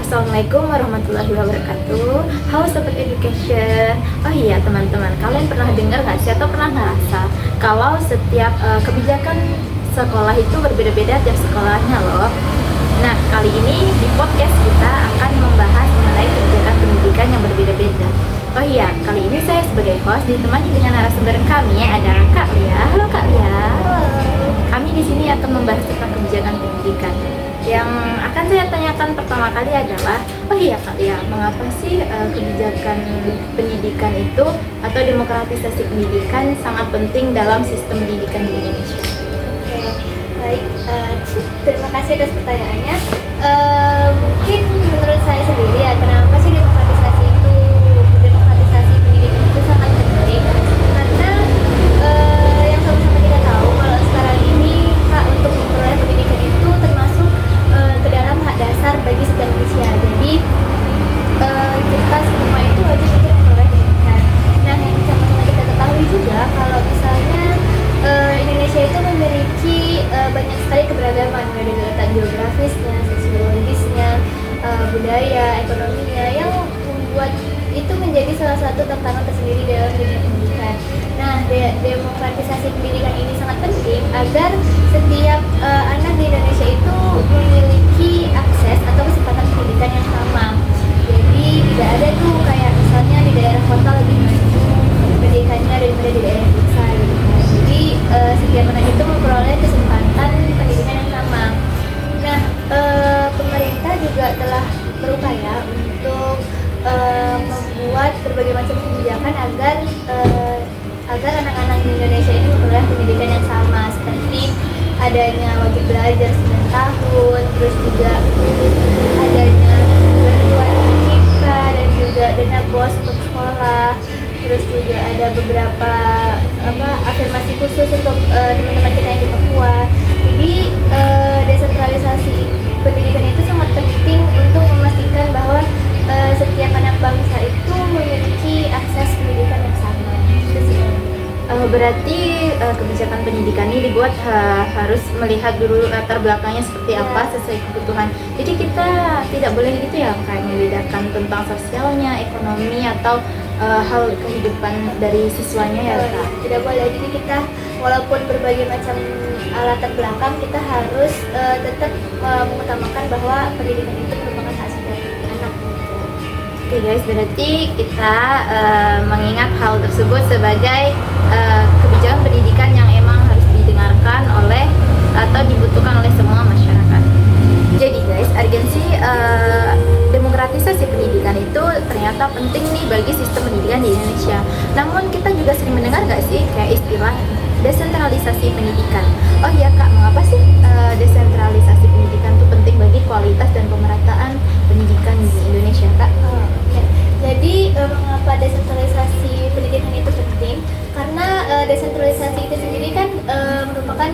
Assalamualaikum warahmatullahi wabarakatuh. Halo Sobat Education. Oh iya teman-teman, kalian pernah dengar nggak sih atau pernah ngerasa kalau setiap kebijakan sekolah itu berbeda-beda tiap sekolahnya loh. Nah, kali ini di podcast kita akan membahas mengenai kebijakan pendidikan yang berbeda-beda. Oh iya, kali ini saya sebagai host ditemani dengan narasumber kami ada Kak Lia. Halo Kak Lia. Halo. Kami di sini akan membahas tentang kebijakan pendidikan. Yang akan saya tanyakan pertama kali adalah, oh iya Kak Lia, mengapa sih kebijakan pendidikan itu atau demokratisasi pendidikan sangat penting dalam sistem pendidikan di Indonesia? Oke, baik. Terima kasih atas pertanyaannya. Mungkin menurut saya sendiri ya, kenapa sih demokratisasi pendidikan itu sangat penting? Karena yang sama-sama kita tahu kalau sekarang ini hak untuk memperoleh pendidikan itu termasuk ke dalam hak dasar bagi setiap manusia. Jadi kita semua itu wajib untuk memperoleh pendidikan. Nah, yang sama-sama kita ketahui juga kalau misalnya Indonesia itu memiliki banyak sekali keberagaman, dari letak geografisnya, sosiologisnya, budaya, ekonominya, yang membuat itu menjadi salah satu tantangan tersendiri dalam dunia pendidikan. Nah, demokratisasi pendidikan ini sangat penting agar setiap anak di Indonesia itu memiliki akses atau kesempatan pendidikan yang sama. Jadi tidak ada tuh kayak misalnya di daerah kota lebih maju pendidikannya daripada di daerah desa gitu. Jadi setiap anak itu memperoleh kesempatan pendidikan yang sama. Nah, pemerintah juga telah berupaya untuk membuat berbagai macam kebijakan agar anak-anak di Indonesia ini memperoleh pendidikan yang sama, seperti adanya wajib belajar 9 tahun, terus juga adanya bantuan kita dan juga dana BOS untuk sekolah, terus juga ada beberapa afirmasi khusus untuk teman-teman kita yang di Papua. Jadi desentralisasi pendidikan itu sangat penting untuk memastikan bahwa setiap anak bangsa itu memiliki akses pendidikan yang sama. Berarti kebijakan pendidikan ini dibuat harus melihat dulu latar belakangnya seperti apa sesuai kebutuhan. Jadi kita tidak boleh gitu ya kayak membedakan tentang sosialnya, ekonomi atau hal kehidupan dari siswanya ya Kak. Tidak boleh. Jadi kita walaupun berbagai macam latar belakang, kita harus tetap mengutamakan bahwa pendidikan itu merupakan hak setiap anak. Oke guys, berarti kita mengingat hal tersebut sebagai kebijakan pendidikan yang emang harus didengarkan oleh atau dibutuhkan oleh semua masyarakat. Jadi guys, urgensi demokratisasi pendidikan itu ternyata penting nih bagi sistem pendidikan di Indonesia. Namun kita juga sering mendengar nggak sih kayak istilah desentralisasi pendidikan. Oh iya Kak, mengapa sih desentralisasi pendidikan itu penting bagi kualitas dan pemerataan pendidikan di Indonesia Kak? Oke. Jadi mengapa desentralisasi pendidikan itu penting? Karena desentralisasi itu sendiri kan merupakan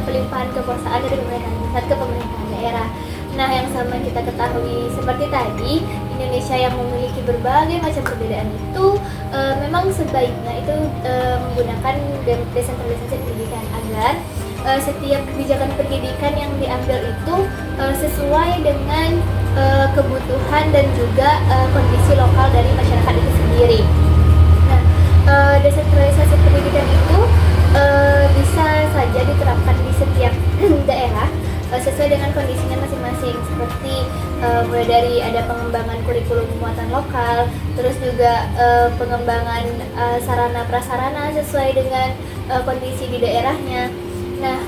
pelimpahan kekuasaan dari pemerintahan pusat ke pemerintahan daerah. Nah, yang sama kita ketahui seperti tadi, Indonesia yang memiliki berbagai macam perbedaan itu memang sebaiknya itu menggunakan desentralisasi pendidikan agar setiap kebijakan pendidikan yang diambil itu sesuai dengan kebutuhan dan juga kondisi lokal dari masyarakat itu sendiri. Nah, desentralisasi pendidikan itu bisa saja diterapkan di setiap daerah sesuai dengan kondisinya masing-masing, seperti mulai dari ada pengembangan kurikulum muatan lokal, terus juga pengembangan sarana prasarana sesuai dengan kondisi di daerahnya. Nah,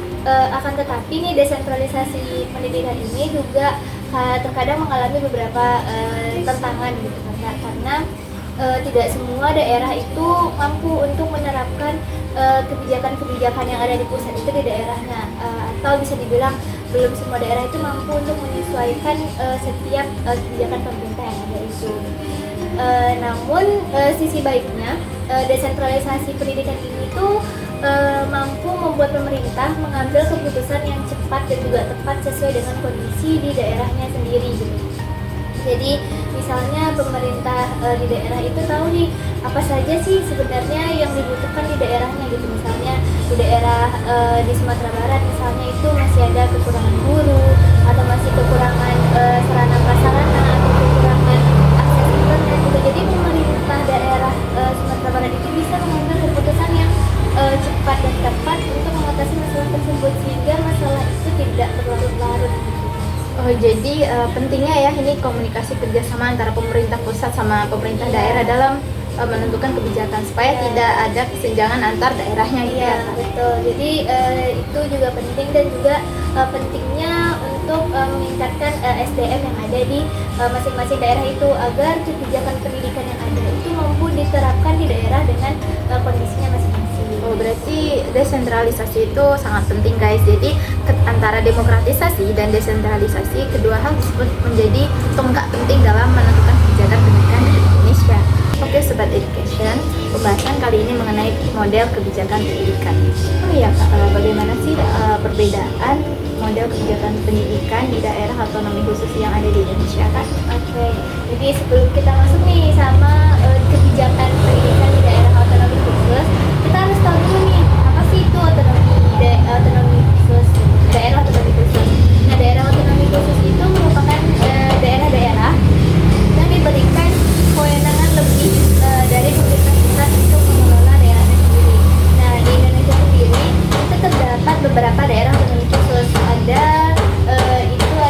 akan tetapi nih desentralisasi pendidikan ini juga terkadang mengalami beberapa tantangan gitu karena tidak semua daerah itu mampu untuk menerapkan kebijakan-kebijakan yang ada di pusat itu di daerahnya, atau bisa dibilang belum semua daerah itu mampu untuk menyesuaikan setiap kebijakan pemerintah yang ada itu. Namun sisi baiknya desentralisasi pendidikan ini tuh mampu membuat pemerintah mengambil keputusan yang cepat dan juga tepat sesuai dengan kondisi di daerahnya sendiri gitu. Jadi misalnya pemerintah di daerah itu tahu nih apa saja sih sebenarnya yang dibutuhkan di daerahnya gitu. Misalnya di daerah di Sumatera Barat misalnya itu masih ada kekurangan guru atau masih kekurangan sarana prasarana atau Oh, jadi pentingnya ya ini komunikasi kerjasama antara pemerintah pusat sama pemerintah daerah dalam menentukan kebijakan supaya tidak ada kesenjangan antar daerahnya gitu Iya, ya, Kak. betul. Jadi itu juga penting dan juga pentingnya untuk meningkatkan SDM yang ada di masing-masing daerah itu agar kebijakan pendidikan yang ada itu mampu diterapkan di daerah dengan kondisinya masing-masing. Oh, berarti desentralisasi itu sangat penting guys. Jadi antara demokratisasi dan desentralisasi kedua hal tersebut menjadi tonggak penting dalam menentukan kebijakan pendidikan di Indonesia. Oke Sobat Education, pembahasan kali ini mengenai model kebijakan pendidikan. Oh iya Kak, bagaimana sih perbedaan model kebijakan pendidikan di daerah otonomi khusus yang ada di Indonesia Kak? Oke, jadi sebelum kita masuk nih sama kebijakan pendidikan di daerah otonomi khusus, kita harus tahu dulu nih apa sih itu otonomi khusus, daerah otonomi khusus. Nah, daerah otonomi khusus itu merupakan daerah-daerah yang diberikan kewenangan lebih dari pemerintah pusat untuk mengelola daerahnya sendiri. Nah, di Indonesia sendiri itu terdapat beberapa daerah otonomi khusus. Ada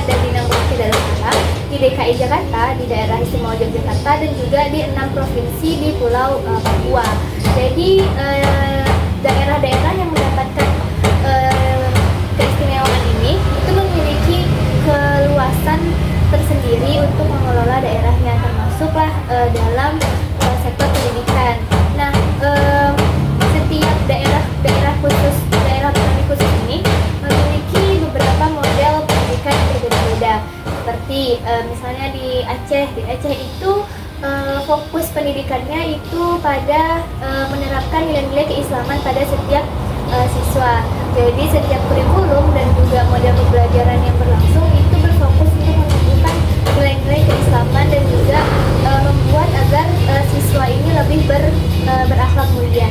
di 6 provinsi daerah Barat, di DKI Jakarta, di daerah istimewa Yogyakarta, dan juga di 6 provinsi di Pulau Papua. Jadi daerah-daerah yang mendapatkan keistimewaan ini itu memiliki keluasan tersendiri untuk mengelola daerahnya, termasuklah dalam sektor pendidikan. Nah, setiap daerah otonomi khusus ini memiliki beberapa model pendidikan yang berbeda-beda. Seperti misalnya di Aceh itu fokus pendidikannya itu pada menerapkan nilai-nilai keislaman pada setiap siswa. Jadi setiap kurikulum dan juga model pembelajaran yang berlangsung itu berfokus untuk menumbuhkan nilai-nilai keislaman dan juga membuat agar siswa ini lebih berakhlak mulia.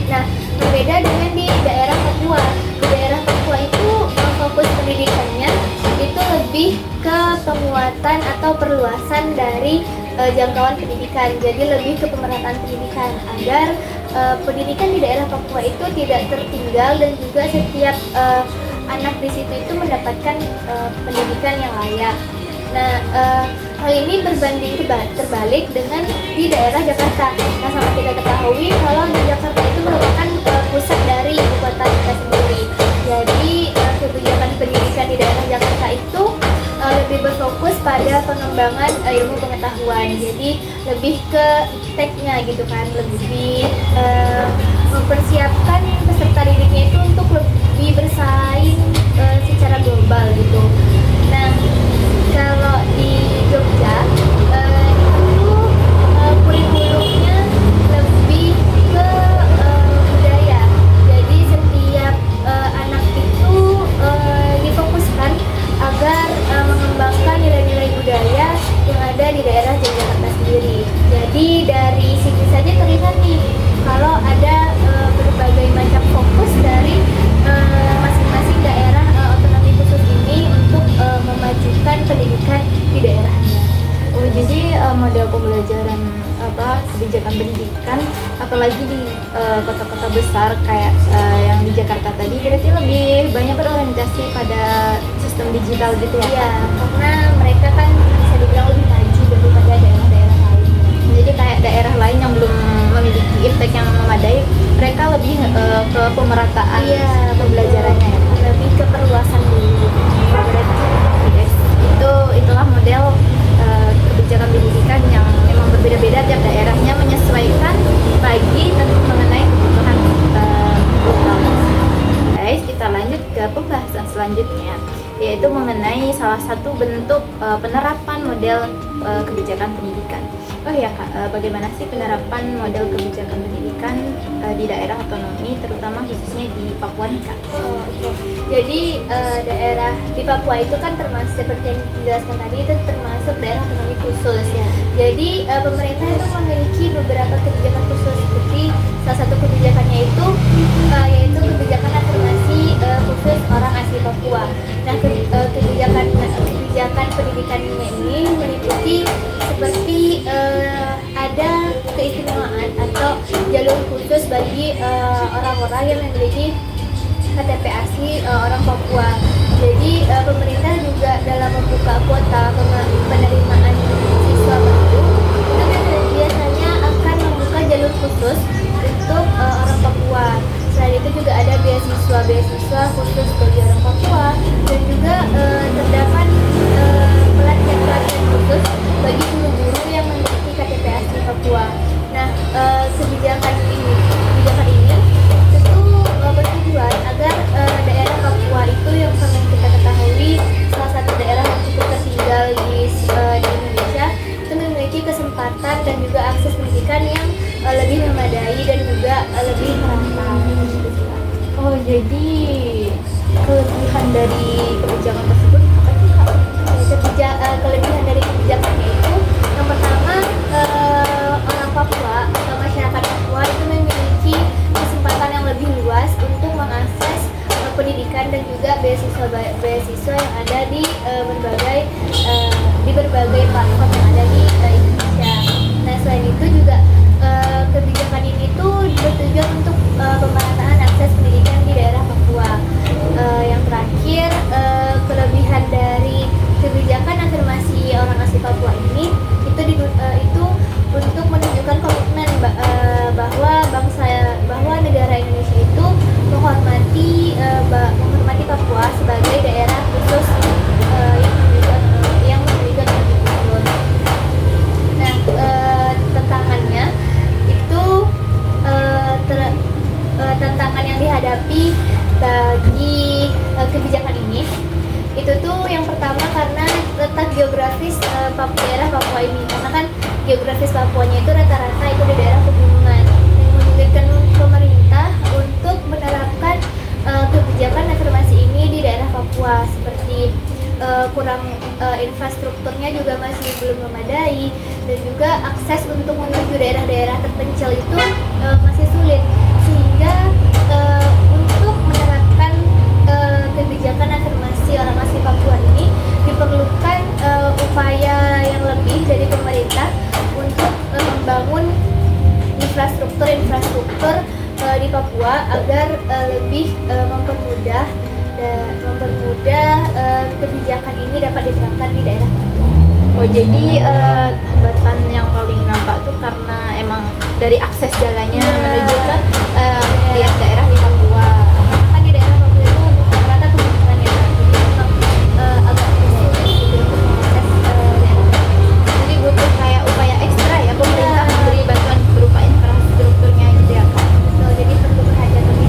Nah, berbeda dengan di daerah Papua. Di daerah Papua itu fokus pendidikannya itu lebih ke penguatan atau perluasan dari jangkauan pendidikan. Jadi lebih ke pemerataan pendidikan agar pendidikan di daerah Papua itu tidak tertinggal dan juga setiap anak di situ itu mendapatkan pendidikan yang layak. Nah, hal ini berbanding terbalik dengan di daerah Jakarta. Nah, sama kita ketahui kalau di Jakarta itu merupakan pusat dari ibu kota kita sendiri. Jadi kebijakan pendidikan di daerah Jakarta itu lebih berfokus pada pengembangan ilmu pengetahuan. Jadi lebih ke teknya gitu kan, lebih mempersiapkan peserta didiknya itu untuk lebih bersaing secara global gitu. Nah, kalau di Jogja itu kurikulumnya lebih ke budaya. Jadi setiap anak itu difokuskan agar mengembangkan nilai-nilai budaya yang ada di daerah Yogyakarta sendiri. Jadi dari sini saja terlihat nih kalau ada berbagai macam fokus dari masing-masing daerah otonomi khusus ini untuk memajukan pendidikan di daerahnya. Oh, jadi model pembelajaran kebijakan pendidikan apalagi di kota-kota besar kayak yang di Jakarta tadi berarti lebih banyak berorientasi pada sistem digital gitu ya? Iya, karena mereka kan bisa dibilang lebih maju daripada daerah-daerah lain. Jadi kayak daerah lain yang belum memiliki iptek yang memadai, mereka lebih ke pemerataan pembelajarannya ya? Lebih ke perluasan dulu. Berarti guys, itulah model kebijakan pendidikan yang memang berbeda-beda tiap daerahnya menyesuaikan bagi tentu mengenai kebutuhan lokal. Guys, kita lanjut ke pembahasan selanjutnya, yaitu mengenai salah satu bentuk penerapan model kebijakan pendidikan. Oh ya Kak, bagaimana sih penerapan model kebijakan pendidikan di daerah otonomi, terutama khususnya di Papua nih Kak? Oh, oke. Jadi daerah di Papua itu kan termasuk seperti yang dijelaskan tadi itu termasuk daerah otonomi khusus ya. Jadi pemerintah itu memiliki beberapa kebijakan khusus seperti salah satu kebijakannya itu yaitu kebijakan afirmasi khusus orang asli Papua. Nah, kebijakan pendidikannya ini meliputi seperti ada keistimewaan atau jalur khusus bagi orang-orang yang memiliki KTP asli orang Papua. Jadi pemerintah juga dalam membuka kuota penerimaan siswa baru itu biasanya akan membuka jalur khusus untuk orang Papua. Selain itu juga ada beasiswa khusus bagi orang Papua, dan juga terdapat pelatihan khusus bagi guru-guru yang memiliki KTP asli Papua. Nah, kebijakan ini tentu bertujuan agar daerah Papua itu yang seperti kita ketahui salah satu daerah yang cukup tertinggal di Indonesia itu memiliki kesempatan dan juga akses pendidikan yang lebih memadai dan juga lebih merata. Oh, jadi kelebihan dari kebijakan tersebut apa sih, Kak? Kelebihan dari kebijakannya itu yang pertama, orang Papua atau masyarakat Papua itu memiliki kesempatan yang lebih luas untuk mengakses pendidikan dan juga beasiswa yang ada di berbagai platform yang ada di Indonesia. Nah, selain itu juga kebijakan ini tuh bertujuan untuk pemerataan akses pendidikan di daerah Papua. Yang terakhir, kelebihan dari kebijakan afirmasi orang asli Papua ini itu untuk menunjukkan komitmen bahwa negara Indonesia itu menghormati Papua sebagai daerah khusus yang memiliki otonomi khusus. Nah, tantangannya itu tantangan yang dihadapi bagi kebijakan ini itu tuh yang pertama karena letak geografis daerah Papua ini, karena kan geografis Papuanya itu rata-rata itu di daerah pegunungan yang menyulitkan pemerintah untuk menerapkan kebijakan afirmasi ini di daerah Papua, seperti kurang infrastrukturnya juga masih belum memadai, dan juga akses untuk menuju daerah-daerah terpencil itu masih sulit, sehingga untuk menerapkan kebijakan afirmasi orang asli Papua ini diperlukan upaya yang lebih dari pemerintah untuk membangun infrastruktur di Papua agar lebih mempermudah kebijakan ini dapat diterapkan di daerah Papua. Oh, jadi hambatan yang paling nampak tuh karena emang dari akses jalannya menuju ke tiap daerah di Papua. Kan di daerah Papua itu rata pegunungan ya, jadi memang agak sulit gitu untuk mengakses daerah. Jadi butuh kayak upaya ekstra ya pemerintah memberi bantuan berupa infrastrukturnya gitu ya, Kak. Betul, jadi perlu perhatian lebih.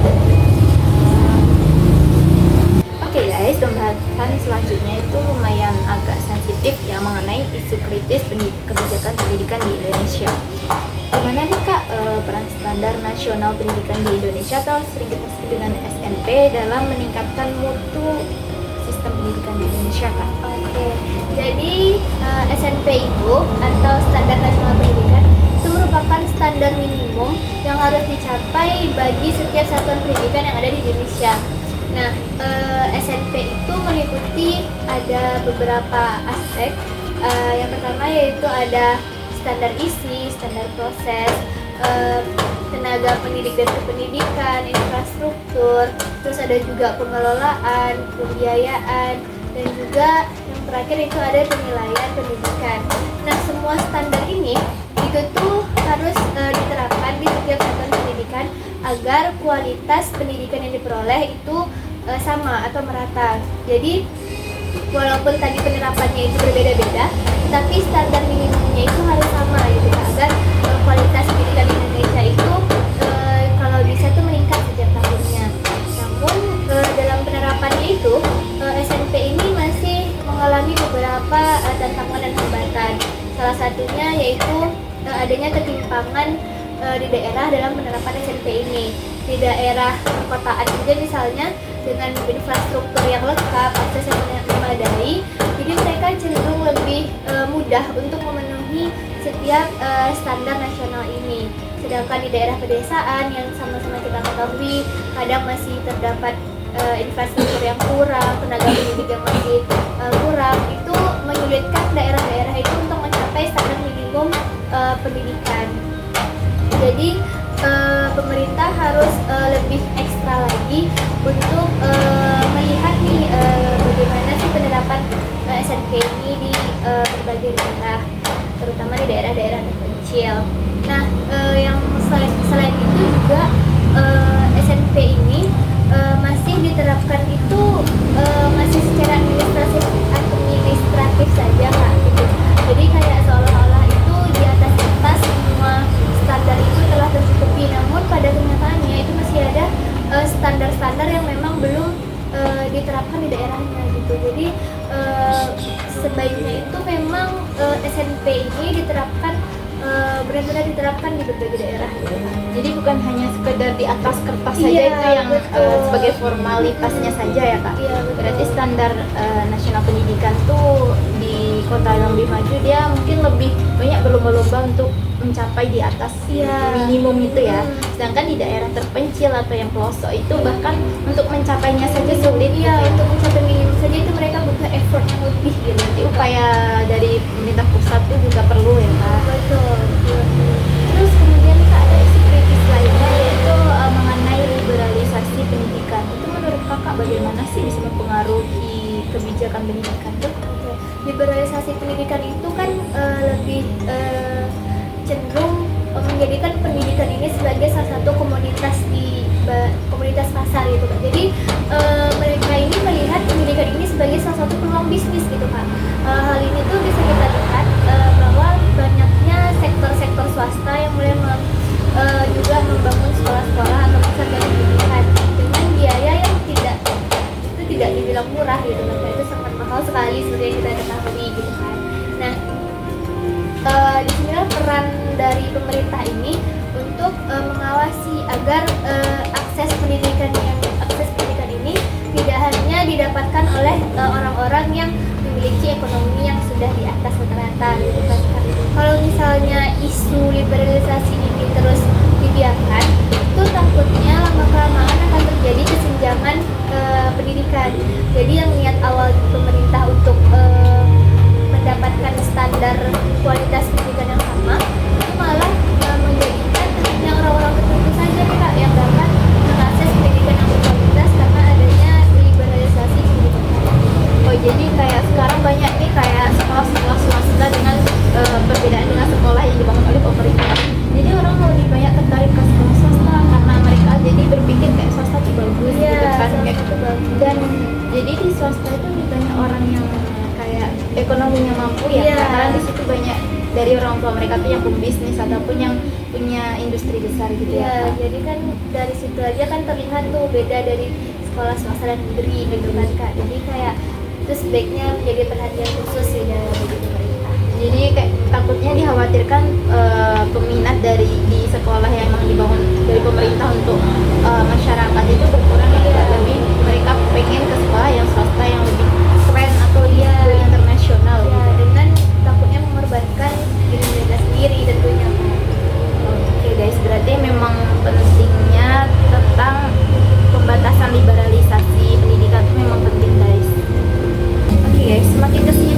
Oke guys, pembahasan selanjutnya itu lumayan agak sensitif ya mengenai isu kritis kebijakan pendidikan di Indonesia. Gimana nih, Kak, peran standar nasional pendidikan di Indonesia atau sering kita sebut dengan SNP dalam meningkatkan mutu sistem pendidikan di Indonesia, Kak? Oke, jadi SNP itu atau Standar Nasional Pendidikan itu merupakan standar minimum yang harus dicapai bagi setiap satuan pendidikan yang ada di Indonesia. Nah, SNP itu meliputi ada beberapa aspek. Yang pertama yaitu ada standar isi, standar proses, tenaga pendidik dan kependidikan, infrastruktur, terus ada juga pengelolaan, pembiayaan, dan juga yang terakhir itu ada penilaian pendidikan. Nah, semua standar ini itu tuh harus diterapkan di setiap satuan pendidikan agar kualitas pendidikan yang diperoleh itu sama atau merata. Jadi walaupun tadi penerapannya itu berbeda-beda, tapi standar minimumnya itu harus sama gitu, agar kualitas pendidikan di Indonesia itu kalau bisa tuh meningkat setiap tahunnya. Namun dalam penerapannya itu SNP ini masih mengalami beberapa tantangan dan hambatan. Salah satunya yaitu adanya ketimpangan di daerah dalam penerapan SNP ini. Di daerah perkotaan juga misalnya dengan infrastruktur yang lengkap, akses yang memadai, jadi mereka cenderung lebih mudah untuk memenuhi setiap standar nasional ini. Sedangkan di daerah pedesaan yang sama-sama kita ketahui kadang masih terdapat infrastruktur yang kurang, tenaga pendidik yang masih kurang, itu menyulitkan daerah-daerah itu untuk mencapai standar minimum pendidikan. Jadi pemerintah harus lebih ekstra lagi untuk melihat nih bagaimana sih penerapan SNP ini di berbagai daerah, terutama di daerah-daerah terpencil. Nah, yang selain itu juga SNP ini masih diterapkan itu masih secara administratif saja Kak, gitu. Jadi kayak seolah-olah itu di atas kertas semua standar itu telah tercukupi, namun pada kenyataannya itu masih ada standar-standar yang memang belum diterapkan di daerahnya gitu. Jadi sebaiknya itu memang SNP ini diterapkan benar-benar diterapkan di berbagai daerah gitu. Jadi bukan hanya sekedar di atas kertas saja Iya, itu yang sebagai formalitasnya saja ya Kak. Iya, betul. Berarti standar nasional pendidikan tuh di kota yang lebih maju dia mungkin lebih banyak berlomba-lomba untuk mencapai di atas Iya. minimum itu ya. Sedangkan di daerah terpencil atau yang pelosok itu bahkan untuk mencapainya saja sulit. Iya, gitu ya. untuk mencapai minimum saja itu mereka butuh effort yang lebih gitu. Jadi upaya dari pemerintah pusat itu juga perlu ya Kak. Betul. Terus kemudian Kak ada isu kritis lainnya yaitu mengenai liberalisasi pendidikan. Itu menurut Kakak bagaimana sih bisa mempengaruhi kebijakan pendidikan tuh? Oke. Liberalisasi pendidikan itu kan lebih cenderung menjadikan pendidikan ini sebagai salah satu komoditas di komunitas pasar gitu Kak. Jadi mereka ini melihat pendidikan ini sebagai salah satu peluang bisnis gitu Kak. Hal ini tuh bisa kita lihat bahwa banyaknya sektor-sektor swasta yang mulai juga membangun sekolah-sekolah atau pusat pendidikan dengan biaya yang tidak dibilang murah gitu Kak. Itu sangat mahal sekali seperti yang kita ketahui gitu kan. Nah, di sinilah peran dari pemerintah ini untuk mengawasi agar akses pendidikan ini tidak hanya didapatkan oleh orang-orang yang memiliki ekonomi yang sudah di atas rata-rata gitu kan. Kalau misalnya isu liberalisasi ini terus dibiarkan, itu takutnya lama-kelamaan akan terjadi kesenjangan pendidikan. Jadi yang niat awal pemerintah untuk mendapatkan standar kualitas pendidikan yang sama itu malah menjadikan yang orang-orang tertentu saja Kak yang dapat mengakses pendidikan yang berkualitas karena adanya liberalisasi pendidikan. Oh jadi kayak sekarang banyak nih kayak sekolah-sekolah swasta dengan perbedaan dengan sekolah yang dibangun oleh pemerintah. Jadi orang lebih banyak tertarik ke sekolah swasta karena mereka jadi berpikir kayak swasta itu bagus Iya, gitu kan. swasta Kayak- itu bagus. Dan jadi di swasta itu lebih banyak orang yang kayak ekonominya mampu ya. Iya. Karena di situ banyak dari orang tua mereka tuh yang pembisnis ataupun yang punya industri besar gitu ya. Ya, Kak. jadi kan dari situ aja kan terlihat tuh beda dari sekolah swasta dan negeri gitu kan Kak. Jadi kayak itu sebaiknya menjadi perhatian khusus sih dari pemerintah. Jadi kayak takutnya dikhawatirkan peminat dari di sekolah yang emang dibangun dari pemerintah untuk masyarakat itu berkurang ya. Lebih mereka pengen ke sekolah yang swasta yang lebih keren atau Iya. go internasional Ya, gitu. dengan takutnya mengorbankan diri mereka sendiri tentunya Kak. Oke guys, berarti memang pentingnya tentang pembatasan liberalisasi pendidikan itu memang penting guys. Oke guys, semakin kesini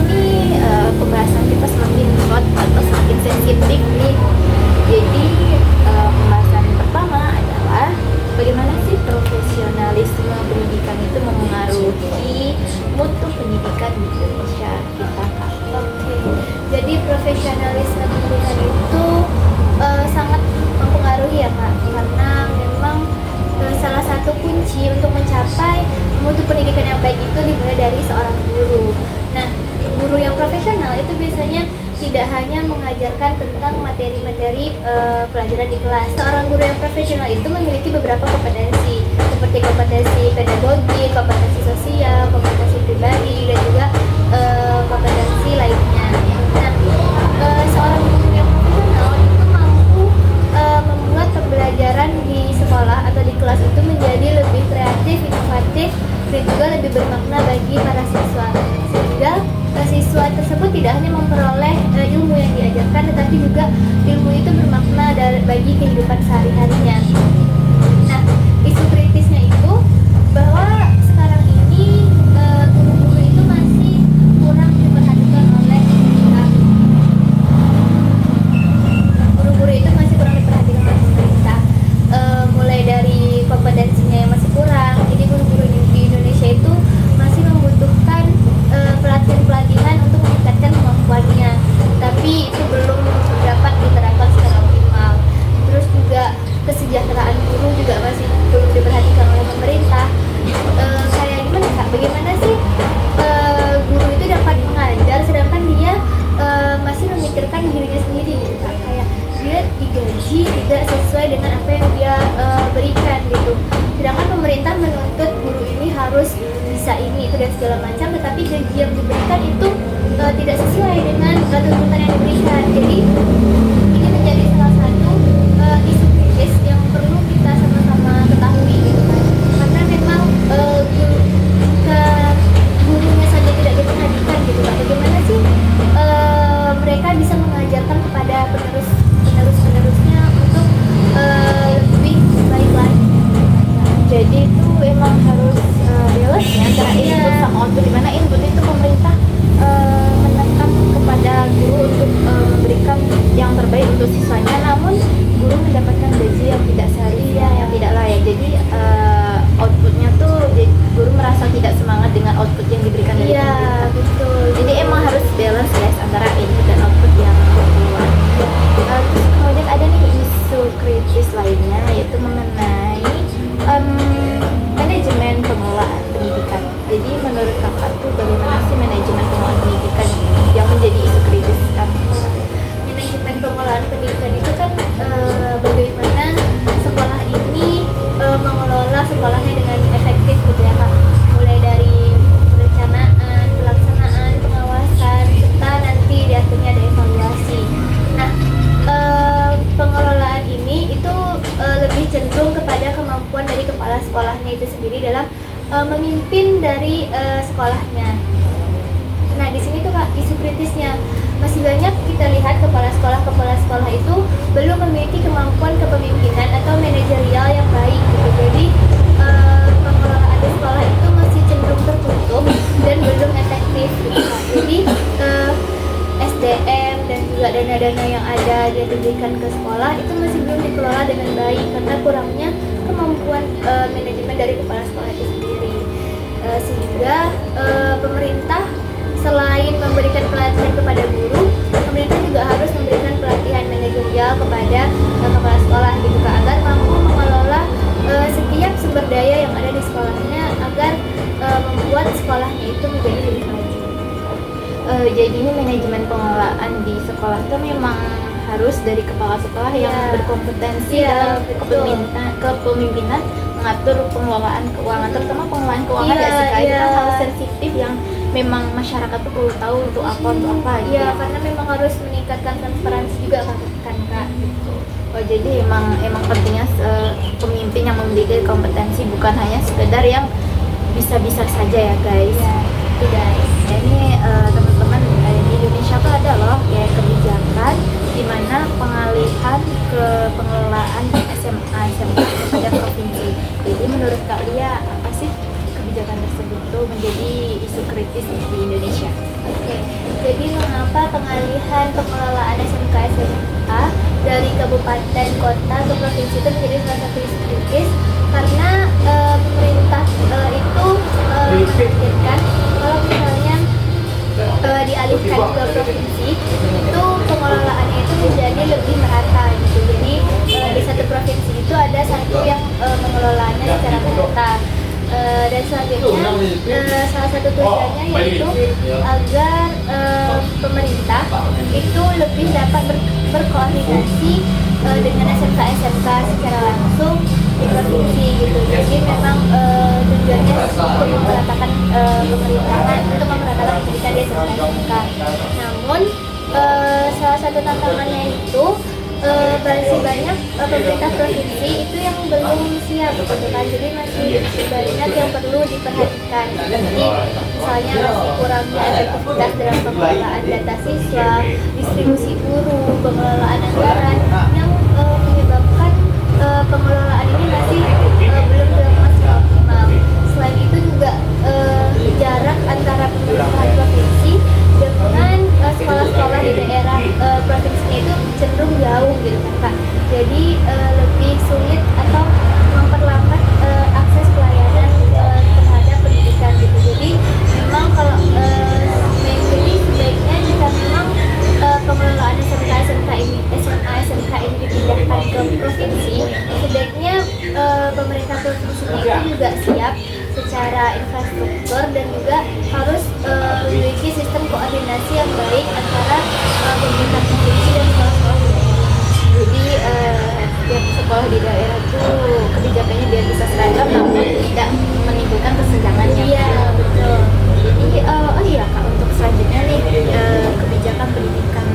pembahasan kita semakin hot atau semakin sensitif nih. Jadi pembahasan pertama adalah bagaimana sih profesionalisme pendidikan itu memengaruhi mutu pendidikan di Indonesia kita Kak. Oke. Jadi profesionalisme pendidikan itu sangat mempengaruhi ya Kak, karena memang salah satu kunci untuk mencapai mutu pendidikan yang baik itu dimulai dari seorang guru. Nah, guru yang profesional itu biasanya tidak hanya mengajarkan tentang materi-materi pelajaran di kelas. Seorang guru yang profesional itu memiliki beberapa kompetensi, seperti kompetensi pedagogi, kompetensi sosial, kompetensi pribadi, dan juga kompetensi lainnya. Nah, seorang guru yang profesional itu mampu membuat pembelajaran di sekolah atau di kelas itu menjadi lebih kreatif, inovatif, dan juga lebih bermakna bagi para siswa. Sehingga siswa tersebut tidak hanya memperoleh ilmu yang diajarkan, tetapi juga ilmu itu bermakna bagi kehidupan sehari-harinya. Nah, isu kritisnya itu bahwa sekarang ini guru-guru itu masih kurang diperhatikan oleh pemerintah. Guru-guru itu masih kurang diperhatikan oleh pemerintah. Mulai dari kompetensinya yang masih kurang, jadi guru Jadi ini menjadi salah satu isu kritis yang perlu kita sama-sama ketahui gitu kan. Karena memang jika gurunya saja tidak diperhatikan gitu kan, bagaimana sih mereka bisa mengajarkan kepada penerusnya untuk lebih baik lagi. Jadi itu emang harus balance ya antara input sama output, di mana input itu pemerintah menekan kepada guru untuk memberikan yang terbaik untuk siswanya, namun guru mendapatkan gaji yang tidak seharusnya, yang tidak layak. Jadi outputnya tuh guru merasa tidak semangat dengan output yang diberikan dari pemerintah. Betul. Jadi emang harus balance guys antara input dan output yang keluar. Terus kemudian ada nih isu kritis lainnya, yaitu mengenai manajemen pengelolaan pendidikan. Jadi menurut kakak tuh bagaimana sih manajemen pengelolaan pendidikan yang menjadi isu kritis sekarang? Manajemen pengelolaan pendidikan itu kan bagaimana sekolah ini mengelola sekolahnya dengan efektif gitu ya Kak. Mulai dari perencanaan, pelaksanaan, pengawasan, serta nanti di akhirnya ada evaluasi. Nah, pengelolaan ini itu lebih cenderung kepada kemampuan dari kepala sekolahnya itu sendiri dalam memimpin dari sekolahnya. Nah, di sini tuh Kak, isu kritisnya masih banyak kita lihat kepala sekolah itu belum memiliki kemampuan kepemimpinan atau manajerial yang baik gitu. Jadi pengelolaan di sekolah itu masih cenderung tertutup dan belum efektif gitu Kak. Jadi SDM dan juga dana-dana yang ada yang diberikan ke sekolah itu masih belum dikelola dengan baik karena kurangnya kemampuan manajemen dari kepala sekolah itu sendiri. Sehingga pemerintah selain memberikan pelatihan kepada guru, pemerintah juga harus memberikan pelatihan manajerial kepada kepala sekolah gitu Kak, agar mampu mengelola setiap sumber daya yang ada di sekolahnya agar membuat sekolahnya itu menjadi lebih maju. Jadi ini manajemen pengelolaan di sekolah itu memang harus dari kepala sekolah yang berkompetensi dalam kepemimpinan mengatur pengelolaan keuangan, terutama pengelolaan keuangan ya sih Kak. Itu kan hal sensitif yang memang masyarakat tuh perlu tahu untuk apa gitu. Iya, karena memang harus meningkatkan transparansi juga kan Kak gitu. Oh, jadi emang pentingnya pemimpin yang memiliki kompetensi, bukan hanya sekedar yang bisa-bisa saja ya guys. Iya, itu guys. Ya, ini teman-teman di Indonesia tuh ada loh kayak kebijakan di mana pengalihan ke pengelolaan SMA SMK kepada provinsi. Jadi menurut Kak Lia, apa sih kebijakan tersebut tuh menjadi isu kritis di Indonesia? Oke, jadi mengapa pengalihan pengelolaan SMK SMA dari kabupaten kota ke provinsi itu menjadi salah satu isu kritis? Karena pemerintah itu menargetkan kalau misalnya dialihkan ke provinsi itu pengelolaannya itu menjadi lebih merata gitu. Jadi di satu provinsi itu ada satu yang mengelolanya secara merata. Dan selanjutnya salah satu tujuannya yaitu agar pemerintah itu lebih dapat berkoordinasi dengan SMK secara langsung di provinsi gitu. Jadi memang tujuannya untuk memeratakan pemerintahan, untuk memeratakan pendidikan di SMK. Namun salah satu tantangannya itu masih banyak pemerintah provinsi itu yang belum siap gitu kan. Jadi masih banyak yang perlu diperhatikan. Jadi misalnya masih kurangnya efektivitas dalam pengelolaan data siswa, distribusi guru, pengelolaan anggaran yang menyebabkan pengelolaan ini masih belum dilakukan secara optimal. Selain itu juga jarak antara pemerintahan provinsi dengan sekolah-sekolah di daerah provinsinya itu cenderung jauh gitu kan Kak. Jadi lebih sulit atau memperlambat akses pelayanan terhadap pendidikan gitu. Jadi memang kalau jadi sebaiknya jika memang pengelolaan SMA SMK ini dipindahkan ke provinsi, sebaiknya pemerintah provinsi itu juga siap secara infrastruktur dan juga harus memiliki sistem koordinasi yang baik antara pemerintah provinsi dan sekolah-sekolah di daerah. Jadi setiap sekolah di daerah itu kebijakannya biar bisa seragam namun tidak menimbulkan kesenjangannya. Iya, betul. Jadi oh iya Kak, untuk selanjutnya nih kebijakan pendidikan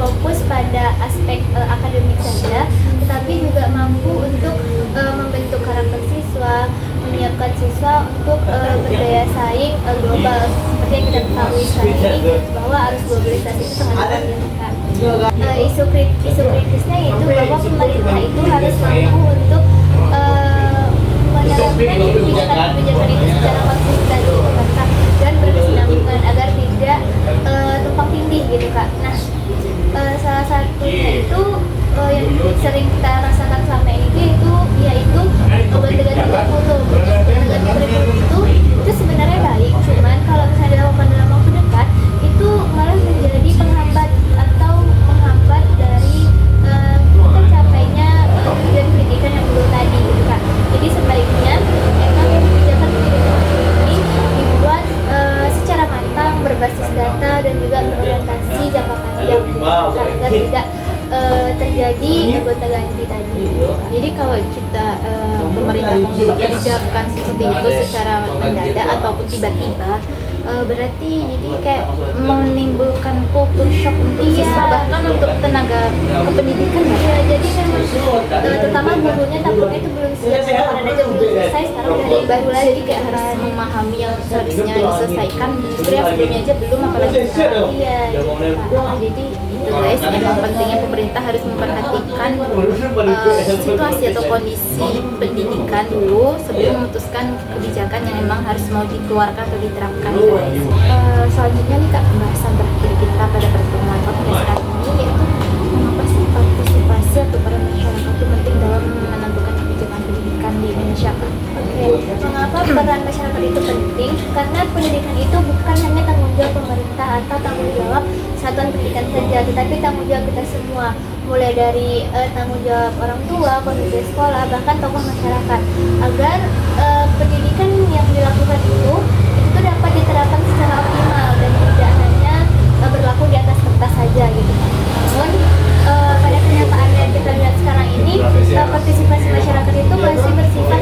fokus pada aspek akademik saja, tetapi juga mampu untuk membentuk karakter siswa, menyiapkan siswa untuk berdaya saing global. Seperti yang kita ketahui sekarang ini bahwa arus globalisasi itu sangat diperlukan. Isu kritisnya yaitu bahwa pemerintah itu harus mampu untuk menerapkan kebijakan itu secara konsisten dan berkesinambungan agar tidak tumpang tindih gitu Kak. Nah, salah satunya itu yang sering kita rasakan selama ini yaitu ganti-ganti kurikulum. Ganti-ganti kurikulum itu sebenarnya baik, cuman kalau misalnya dilakukan dalam waktu dekat itu malah menjadi penghambat atau menghambat dari tercapainya tujuan pendidikan yang dulu tadi gitu Kak. Jadi sebaiknya memang kebijakan pendidikan ini dibuat secara matang, berbasis data dan juga berorientasi jangka panjang agar tidak terjadi gonta-ganti tadi. Jadi kalau kita pemerintah membuat kebijakan seperti itu secara mendadak ataupun tiba-tiba, berarti jadi kayak menimbulkan kultur shock untuk siswa, bahkan untuk tenaga kependidikan ya. Iya, jadi memang terutama gurunya takutnya itu belum siap, karena aja belum selesai, sekarang udah ada baru lagi Jadi kayak harus memahami yang seharusnya diselesaikan, justru yang sebelumnya aja belum, apalagi sekarang. Iya, Jadi itu guys, memang pentingnya pemerintah harus memperhatikan situasi atau kondisi pendidikan dulu sebelum memutuskan kebijakan yang memang harus mau dikeluarkan atau diterapkan guys. Selanjutnya nih Kak, pembahasan terakhir kita pada pertemuan podcast kali ini yaitu mengapa sih partisipasi atau peran masyarakat itu penting dalam menentukan kebijakan pendidikan di Indonesia Kak? Mengapa peran masyarakat itu penting? Karena pendidikan itu bukan hanya tanggung jawab pemerintah atau tanggung jawab satuan pendidikan saja, tetapi tanggung jawab kita semua, mulai dari tanggung jawab orang tua, kondisi sekolah, bahkan tokoh masyarakat, agar pendidikan yang dilakukan itu dapat diterapkan secara optimal dan tidak hanya berlaku di atas kertas saja gitu. Namun pada kenyataannya kita lihat sekarang ini partisipasi masyarakat itu masih bersifat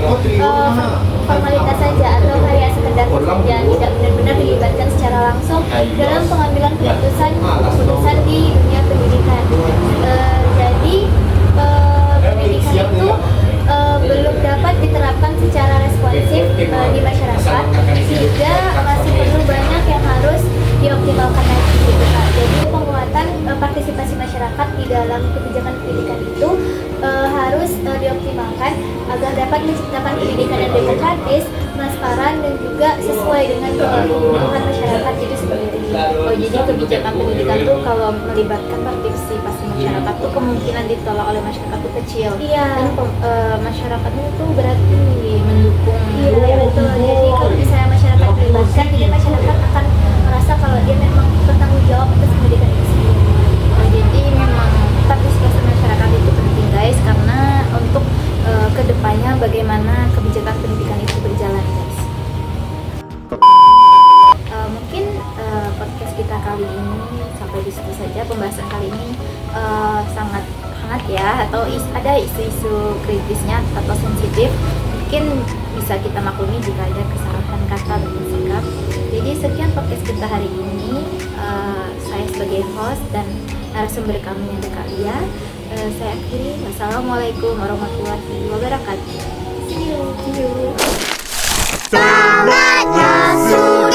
formalitas saja atau kayak sekedar saja, tidak benar-benar dilibatkan secara langsung dalam pengambilan keputusan di dunia pendidikan. Jadi pendidikan itu belum dapat diterapkan secara responsif di masyarakat, sehingga masih perlu banyak yang harus dioptimalkan lagi gitu Kak. Jadi penguatan partisipasi masyarakat di dalam kebijakan pendidikan itu harus dioptimalkan agar dapat menciptakan pendidikan yang demokratis, transparan dan juga sesuai dengan kebutuhan masyarakat itu sendiri. Oh, jadi kebijakan pendidikan tuh kalau melibatkan partisipasi masyarakat tuh kemungkinan ditolak oleh masyarakat tuh kecil. Iya. Dan masyarakatnya itu berarti mendukung. Iya betul. Jadi kalau misalnya masyarakat dilibatkan, jadi masyarakat akan merasa kalau dia memang bertanggung jawab atas pendidikan itu sendiri. Oh, jadi memang partisipasi masyarakat itu penting guys, karena untuk kedepannya bagaimana kebijakan pendidikan itu berjalan guys. Mungkin podcast kita kali ini sampai di situ saja. Pembahasan kali ini sangat hangat ya, atau ada isu-isu kritisnya atau sensitif. Mungkin bisa kita maklumi jika ada kesalahan kata dan sikap. Jadi sekian podcast kita hari ini. Saya sebagai host dan narasumber kami yang Kalia. Saya akhiri. Wassalamualaikum warahmatullahi wabarakatuh. See you. Selamat Rasul.